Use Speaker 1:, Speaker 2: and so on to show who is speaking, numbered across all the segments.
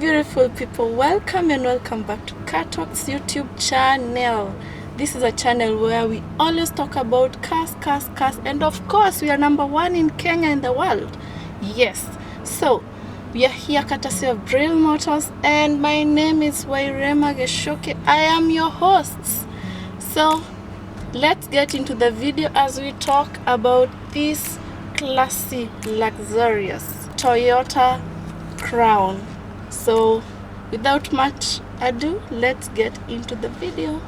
Speaker 1: beautiful people, welcome and welcome back to Car Talks YouTube channel. This is a channel where we always talk about cars, and of course we are number one in Kenya in the world. Yes, so we are here courtesy of Brill Motors, and my name is Wairima Gichuki. I am your host. So let's get into the video as we talk about this classy, luxurious Toyota Crown. So without much ado, let's get into the video.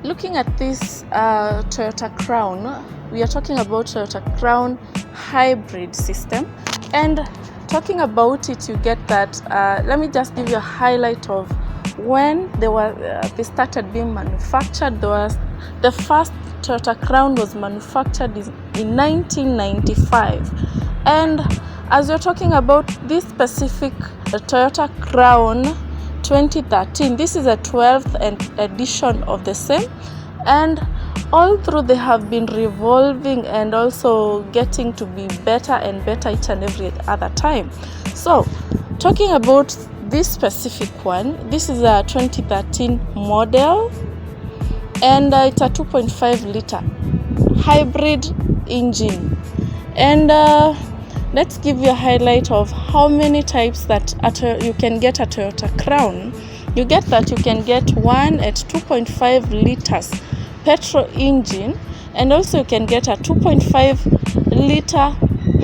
Speaker 1: Looking at this Toyota Crown, we are talking about Toyota Crown hybrid system, and talking about it, you get that. Let me just give you a highlight of when they started being manufactured. The first Toyota Crown was manufactured in 1995, and as we're talking about this specific Toyota Crown 2013, this is a 12th edition of the same, and all through they have been revolving and also getting to be better and better each and every other time. So talking about this specific one, this is a 2013 model, and it's a 2.5 liter hybrid engine. And let's give you a highlight of how many types that you can get a Toyota Crown. You get that you can get one at 2.5 liters petrol engine, and also you can get a 2.5 liter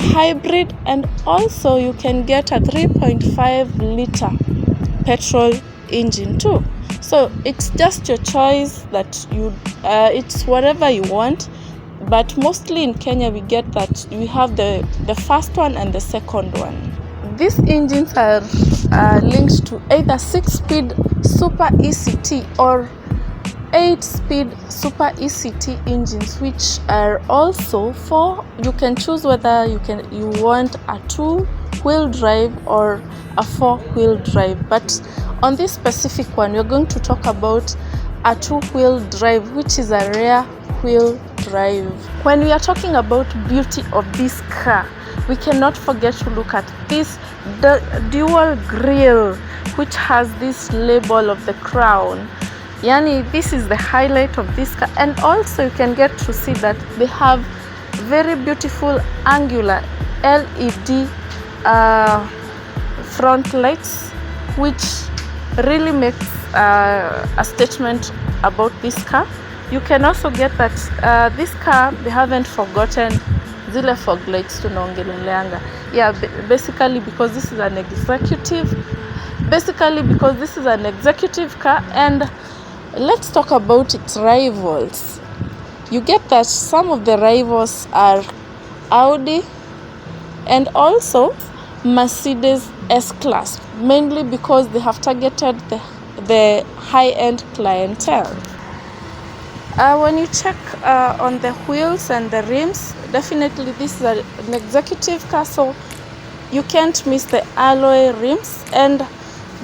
Speaker 1: hybrid, and also you can get a 3.5 liter petrol engine too. So it's just your choice that it's whatever you want, but mostly in Kenya we get that we have the first one and the second one. These engines are linked to either 6-speed Super ECT or 8-speed Super ECT engines, which are also you can choose whether you want a 2-wheel drive or a 4-wheel drive. But on this specific one, we're going to talk about a 2-wheel drive, which is a rear wheel drive. When we are talking about beauty of this car, we cannot forget to look at the dual grille, which has this label of the Crown. Yani, this is the highlight of this car, and also you can get to see that they have very beautiful angular LED front lights, which really makes a statement about this car. You can also get that this car, they haven't forgotten zile fog lights tunaongeleleanga. Yeah, basically because this is an executive car. And let's talk about its rivals. You get that some of the rivals are Audi and also Mercedes S-Class, mainly because they have targeted the high-end clientele. When you check on the wheels and the rims, definitely this is an executive car, so you can't miss the alloy rims. And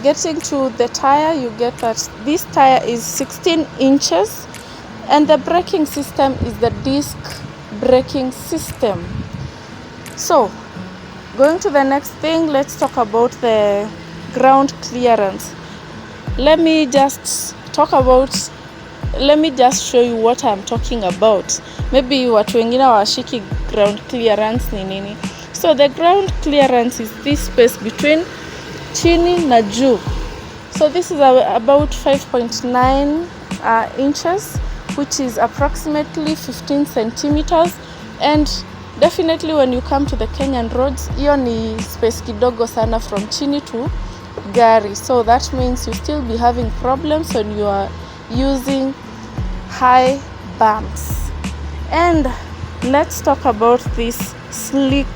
Speaker 1: getting to the tire, you get that this tire is 16 inches, and the braking system is the disc braking system. So going to the next thing, let's talk about the ground clearance. Let me just show you what I'm talking about. Maybe watu wengine washiki ground clearance ni nini. So the ground clearance is this space between chini na juu. So this is about 5.9 inches, which is approximately 15 centimeters. And definitely when you come to the Kenyan roads, hiyo ni space kidogo sana from chini to gari. So that means you still be having problems when you are using high bumps. And let's talk about this sleek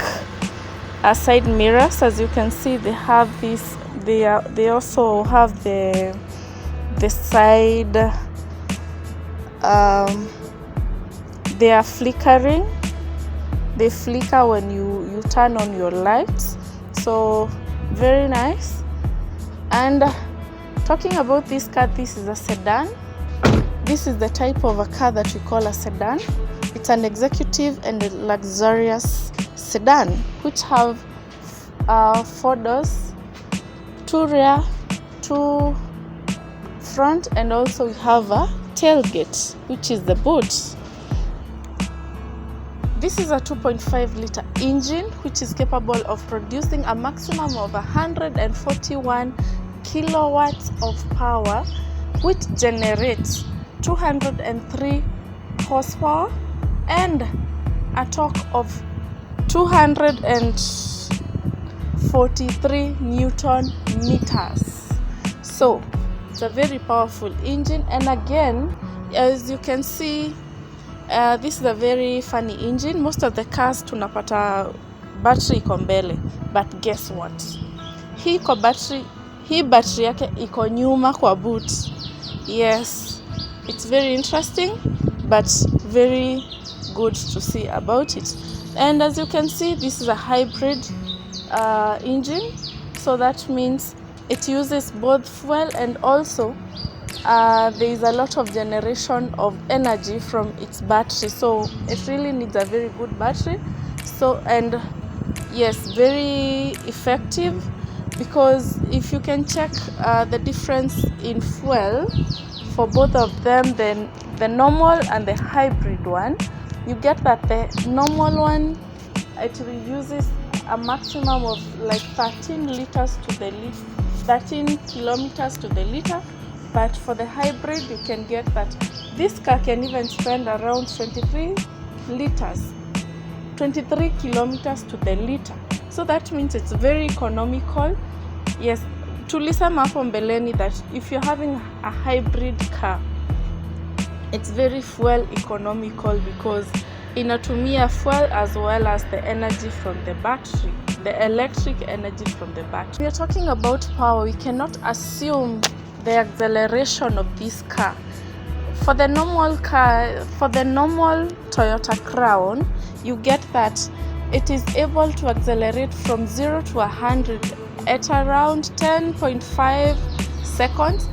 Speaker 1: side mirrors. As you can see, they have this. They also have the side. They are flickering. They flicker when you turn on your lights. So very nice. And talking about this car, this is a sedan. This is the type of a car that we call a sedan. It's an executive and a luxurious sedan which have 4 doors, 2 rear, 2 front, and also we have a tailgate, which is the boot. This is a 2.5 liter engine which is capable of producing a maximum of 141 kilowatts of power, which generates 203 horsepower and a torque of 243 Newton meters. So it's a very powerful engine, and again, as you can see, this is a very funny engine. Most of the cars tunapata battery iko mbele, but guess what? Hii battery yake iko nyuma kwa boot. Yes, it's very interesting but very good to see about it. And as you can see, this is a hybrid engine, so that means it uses both fuel and also there is a lot of generation of energy from its battery, so it really needs a very good battery. So, and yes, very effective, because if you can check the difference in fuel for both of them, then the normal and the hybrid one, you get that the normal one, it uses a maximum of like 13 liters to the liter, 13 kilometers to the liter. But for the hybrid, you can get that this car can even spend around 23 kilometers to the liter. So that means it's very economical. Yes, tulisema hapo mbeleni that if you're having a hybrid car, it's very fuel economical because inatumia fuel as well as the energy from the battery, the electric energy from the battery. We are talking about power. We cannot assume the acceleration of this car. For the normal Toyota Crown, you get that it is able to accelerate from 0 to 100 at around 10.5 seconds.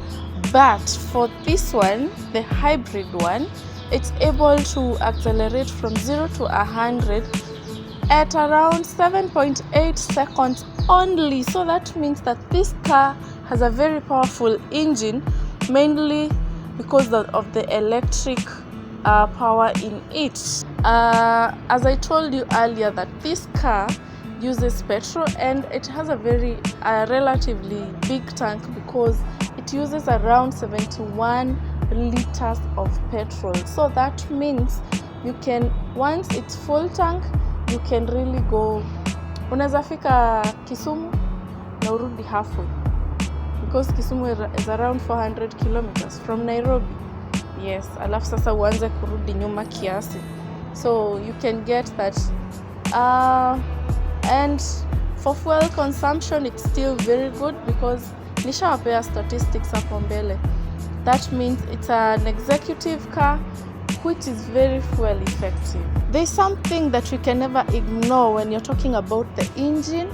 Speaker 1: But for this one, the hybrid one, it's able to accelerate from 0 to 100 at around 7.8 seconds only. So that means that this car has a very powerful engine, mainly because of the electric power in it. As I told you earlier, that this car uses petrol, and it has a very relatively big tank because it uses around 71 liters of petrol. So that means you can, once it's full tank, you can really go, unaweza fika Kisumu na urudi halfway, because Kisumu is around 400 kilometers from Nairobi. Yes, alafu sasa uanze kurudi nyuma kiasi. So you can get that. And for fuel consumption, it's still very good because nishawapea statistics hapo mbele. That means it's an executive car which is very fuel effective. There's something that we can never ignore when you're talking about the engine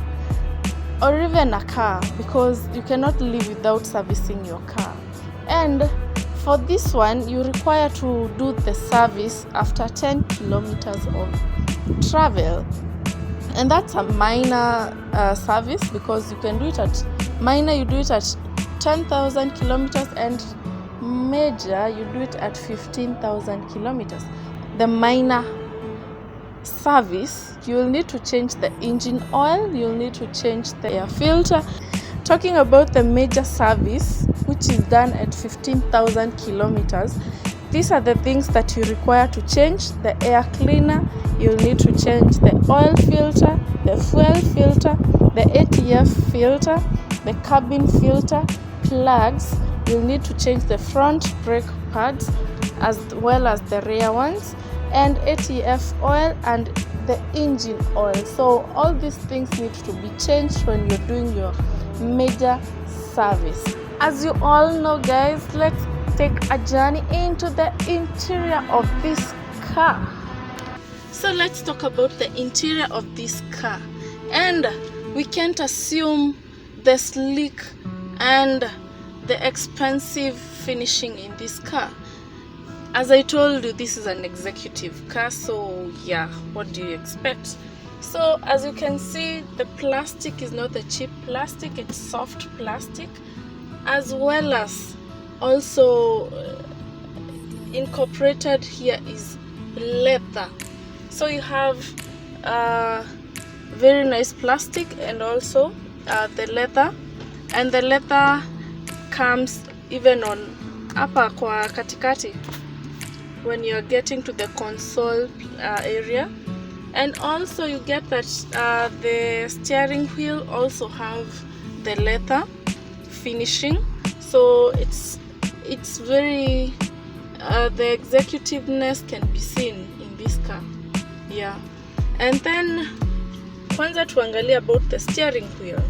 Speaker 1: or even a car, because you cannot live without servicing your car. And for this one, you require to do the service after 10 kilometers of travel. And that's a minor service, because you can do it at minor, you do it at 10,000 kilometers, and major, you do it at 15,000 kilometers. The minor service, you will need to change the engine oil, you'll need to change the air filter. Talking about the major service, which is done at 15,000 kilometers, these are the things that you require to change: the air cleaner, you'll need to change the oil filter, the fuel filter, the ATF filter, the cabin filter, plugs, you'll need to change the front brake pads as well as the rear ones, and ATF oil and the engine oil. So all these things need to be changed when you're doing your major service. As you all know, guys, let's take a journey into the interior of this car. So let's talk about the interior of this car. And we can't assume the sleek and the expensive finishing in this car. As I told you, this is an executive car, so yeah, what do you expect? So as you can see, the plastic is not the cheap plastic, it's soft plastic, as well as also incorporated here is leather. So you have very nice plastic and also the leather, and the leather comes even on hapa kwa katikati when you're getting to the console area. And also you get that the steering wheel also have the leather finishing, so it's very the executiveness can be seen in this car. Yeah. And then kwanza tuangalie about the steering wheel.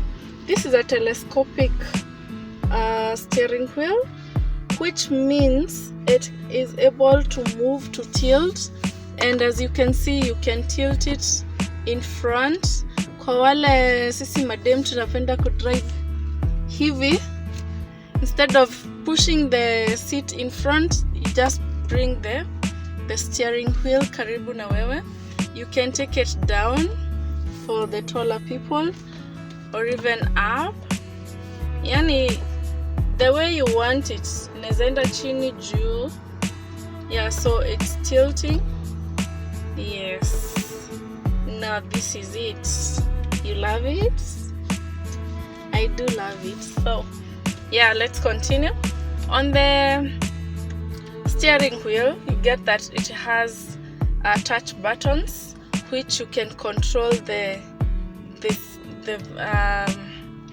Speaker 1: This is a telescopic steering wheel, which means it is able to move, to tilt, and as you can see, you can tilt it in front. Kwa wale sisi madem tunapenda kudrive hivi, instead of pushing the seat in front, you just bring the steering wheel karibu na wewe. You can take it down for the taller people or even up, yani the way you want it. Inaenda chini juu. Yeah, so it's tilting. Yes, now this is it. You love it? I do love it. So yeah, let's continue. On the steering wheel, you get that it has touch buttons which you can control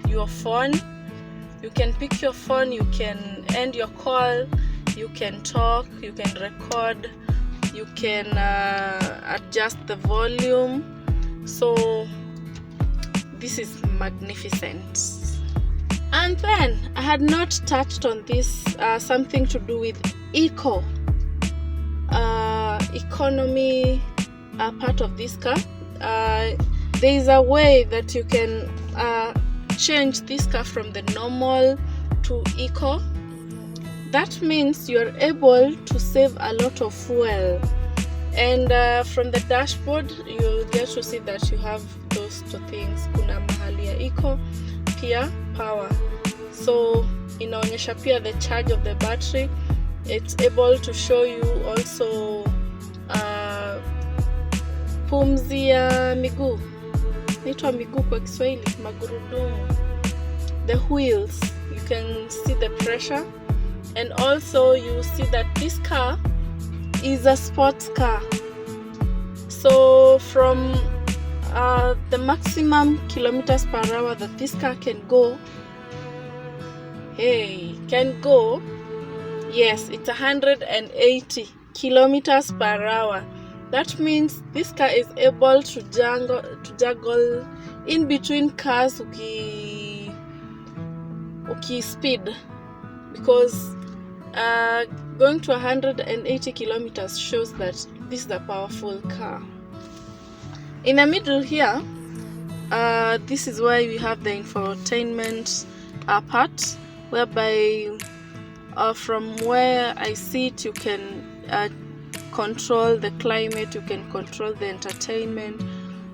Speaker 1: your phone. You can pick your phone, you can end your call, you can talk, you can record, you can adjust the volume. So this is magnificent. And then I had not touched on this, something to do with economy part of this car. There is a way that you can change this car from the normal to eco. That means you're able to save a lot of fuel, and from the dashboard you'll get to see that you have those two things. Kuna mahali ya eco, pia power. So inaonyesha pia the charge of the battery. It's able to show you also pumzi ya miguu. Naitwa miguu kwa Kiswahili, magurudumu. The wheels, you can see the pressure, and also you see that this car is a sports car. So from the maximum kilometers per hour that this car can go, yes, it's 180 kilometers per hour. That means this car is able to juggle in between cars uki speed, because going to 180 kilometers shows that this is a powerful car. In the middle here, this is where we have the infotainment part, whereby from where I sit you can control the climate, you can control the entertainment,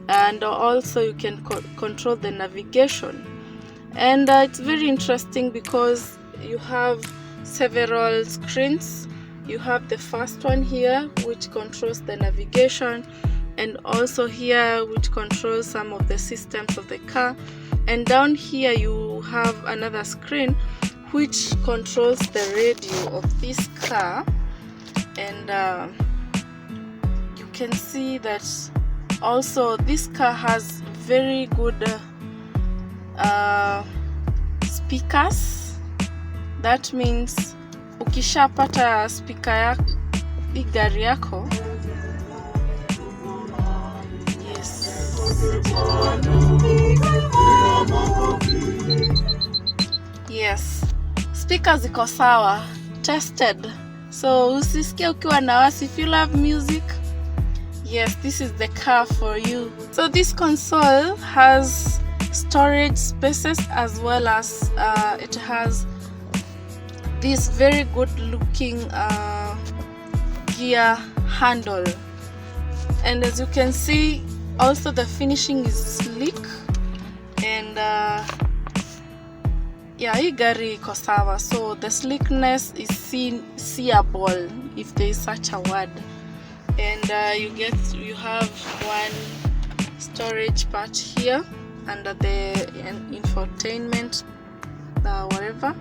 Speaker 1: and also you can control the navigation. And it's very interesting because you have several screens. You have the first one here which controls the navigation, and also here which controls some of the systems of the car, and down here you have another screen which controls the radio of this car. And you can see that also this car has very good speakers. That means ukishapata speaker ya gari yako, yes, yes, speakers ziko sawa, tested. So usisikie ukiwa na wasi. If you love music, yes, this is the car for you. So this console has storage spaces, as well as it has this very good looking gear handle. And as you can see, also the finishing is sleek, and yeah, hii gari iko sawa, so the sleekness is seeable, if there is such a word. And you have one storage part here under the infotainment whatever.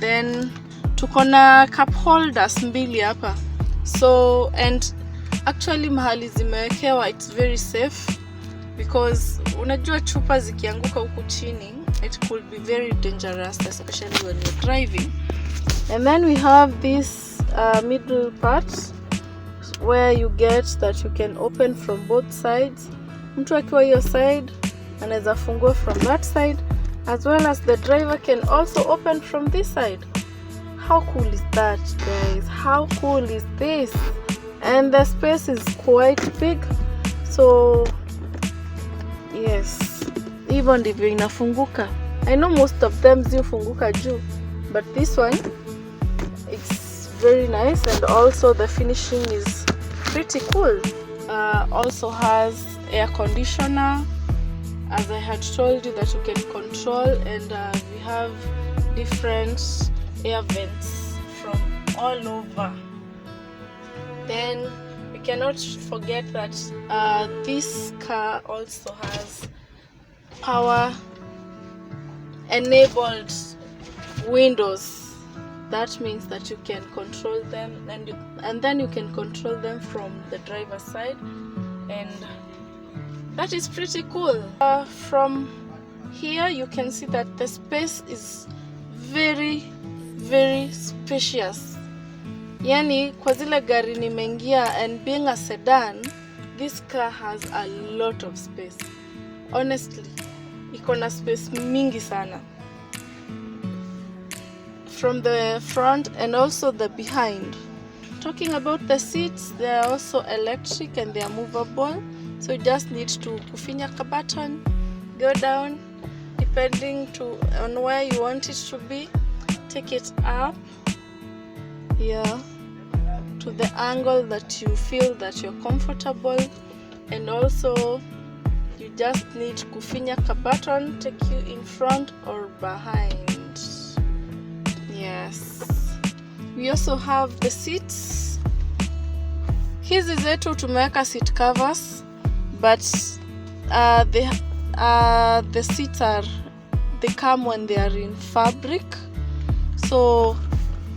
Speaker 1: Then tuko na cup holders mbili hapa, so and actually mahali zimewekewa it's very safe, because unajua chupa zikianguka huku chini it could be very dangerous, especially when you're driving. And then we have this middle part where you get that you can open from both sides. Mtu akiwa hiyo side anaweza fungua from that side, as well as the driver can also open from this side. How cool is that, guys? How cool is this? And the space is quite big, so yes, even ndivyo inafunguka. I know most of them zifunguka juu, but this one, it's very nice, and also the finishing is pretty cool. Also has air conditioner, as I had told you, that you can control, and we have different air vents from all over. Then we cannot forget that this car also has power enabled windows. That means that you can control them, and then you can control them from the driver's side, and that is pretty cool. From here you can see that the space is very, very spacious. Yani kwa zile gari nimeingia, and being a sedan, this car has a lot of space. Honestly, iko na space mingi sana. From the front and also the behind. Talking about the seats, they are also electric and they are movable. So you just need to kufinya ka button, go down, depending on where you want it to be. Take it up, yeah, to the angle that you feel that you're comfortable, and also you just need kufinya ka button, take you in front or behind. Yes, we also have the seats. Hizi zetu tumeweka seat covers, but the seats they come when they are in fabric. So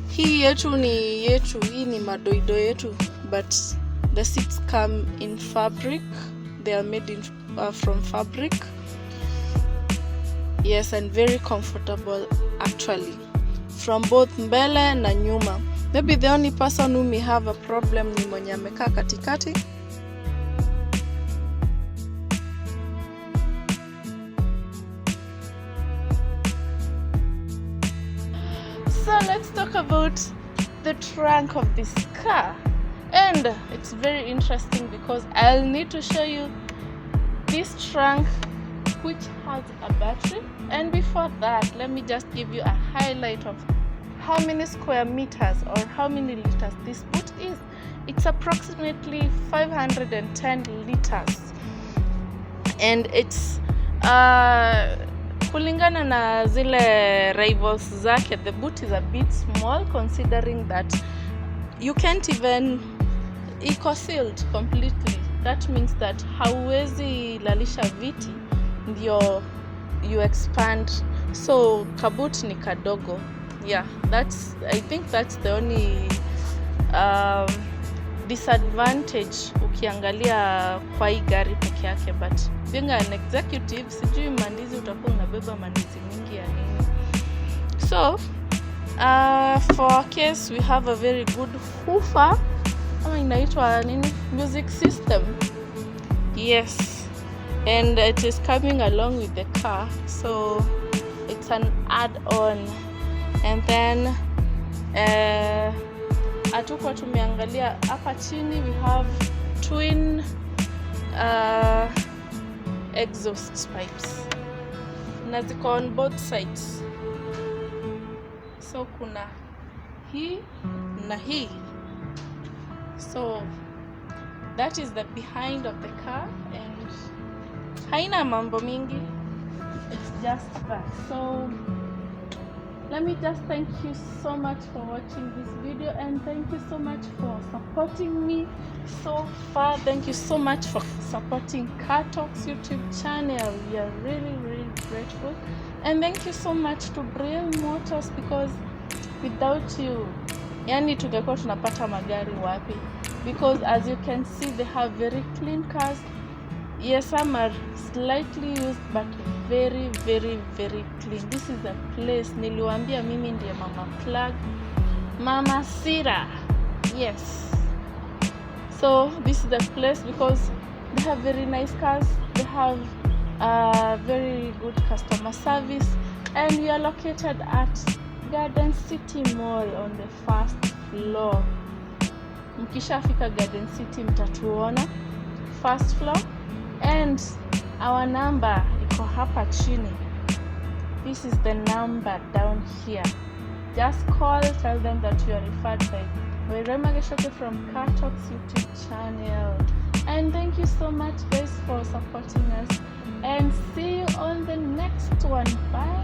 Speaker 1: hii yetu ni madoido yetu, but the seats come in fabric. They are made from fabric. Yes, and very comfortable actually, from both mbele na nyuma. Maybe the only person who may have a problem ni mwenye amekaa katikati. So let's talk about the trunk of this car. And it's very interesting because I'll need to show you this trunk, which has a battery. And before that, let me just give you a highlight of how many square meters or how many liters this boot is. It's approximately 510 liters, and it's kulingana na zile rivals zake, the boot is a bit small, considering that you can't even eco-sealed completely. That means that hauwezi lalisha viti ndio you expand, so kaboot ni kadogo. Yeah, I think that's the only disadvantage ukiangalia kwa hii gari peke yake, but being an executive, sijui mandizi utakuwa unabeba mandizi mingi ya nini. So for our case, we have a very good woofer, ama inaitwa nini, music system. Yes, and it is coming along with the car, so it's an add-on. And then atuko tumeangalia hapa chini, we have twin exhaust pipes. na ziko on both sides. So kuna hii na hii. So that is the behind of the car, and haina mambo mingi, it's just that. So let me just thank you so much for watching this video, and thank you so much for supporting me so far. Thank you so much for supporting Car Talks YouTube channel. We are really grateful, and thank you so much to Braille Motors, because without you, yani tungekuwa tunapata magari wapi? Because as you can see, they have very clean cars. Yes, some are slightly used, but very clean. This is a place, niliwaambia mimi ndiye mama plug, Mama Sira. Yes, so this is the place because they have very nice cars, they have very good customer service, and we are located at Garden City Mall on the first floor. Mkishafika Garden City mtatuona first floor, and our number iko hapa chini. This is the number down here. Just call, tell them that you are referred by Wairima Gichuki from Car Talks YouTube channel. And thank you so much guys for supporting us, and see you on the next one. Bye.